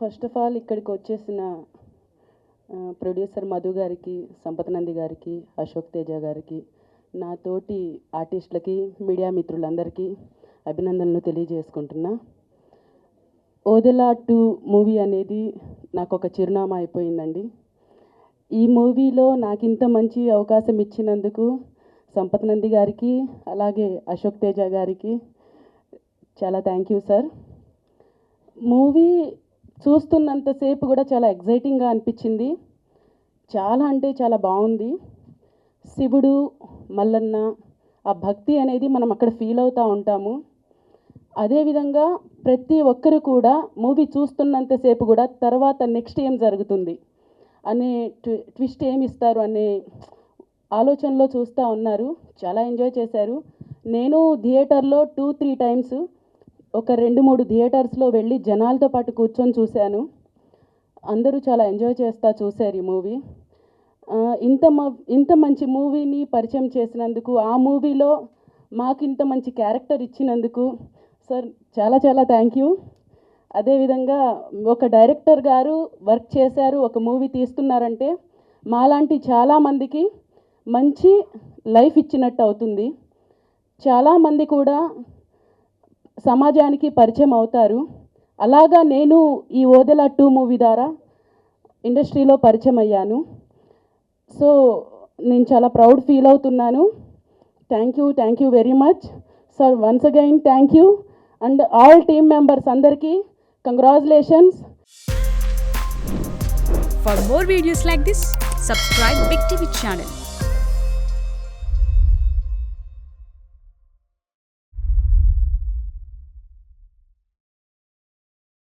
First of all ఇక్కడికి వచ్చేసిన producer Madhu గారికి, సంపత్ నంది గారికి, అశోక్ తేజ గారికి, నా తోటి ఆర్టిస్టులకి, మీడియా మిత్రులందరికీ అభినందనలు తెలియజేసుకుంటున్నా. ఓదెలా 2 మూవీ అనేది నాకు ఒక చిరునామా అయిపోయిందండి. ఈ మూవీలో నాకు ఇంత మంచి అవకాశం ఇచ్చినందుకు సంపత్ నంది గారికి, అలాగే అశోక్ తేజ గారికి చాలా థ్యాంక్ యూ సార్. మూవీ చూస్తున్నంతసేపు కూడా చాలా ఎగ్జైటింగ్గా అనిపించింది. చాలా అంటే చాలా బాగుంది. శివుడు, మల్లన్న, ఆ భక్తి అనేది మనం అక్కడ ఫీల్ అవుతూ ఉంటాము. అదేవిధంగా ప్రతి ఒక్కరు కూడా మూవీ చూస్తున్నంతసేపు కూడా తర్వాత నెక్స్ట్ ఏం జరుగుతుంది అనే ట్విస్ట్ ఏమి ఇస్తారు అనే ఆలోచనలో చూస్తూ ఉన్నారు. చాలా ఎంజాయ్ చేశారు. నేను థియేటర్లో 2-3 టైమ్స్ ఒక 2-3 థియేటర్స్లో వెళ్ళి జనాలతో పాటు కూర్చొని చూశాను. అందరూ చాలా ఎంజాయ్ చేస్తూ చూశారు ఈ మూవీ. ఇంత మంచి మూవీని పరిచయం చేసినందుకు, ఆ మూవీలో మాకు ఇంత మంచి క్యారెక్టర్ ఇచ్చినందుకు సార్ చాలా చాలా థ్యాంక్ యూ. అదేవిధంగా ఒక డైరెక్టర్ గారు వర్క్ చేశారు, ఒక మూవీ తీస్తున్నారంటే మాలాంటి చాలామందికి మంచి లైఫ్ ఇచ్చినట్టు అవుతుంది. చాలామంది కూడా సమాజానికి పరిచయం అవుతారు. అలాగా నేను ఈ ఓదెలా 2 మూవీ ద్వారా ఇండస్ట్రీలో పరిచయం అయ్యాను. సో నేను చాలా ప్రౌడ్ ఫీల్ అవుతున్నాను. Thank you very much sir. Once again thank you and all team members అందరికీ congratulations. For more videos like this, subscribe Big TV channel.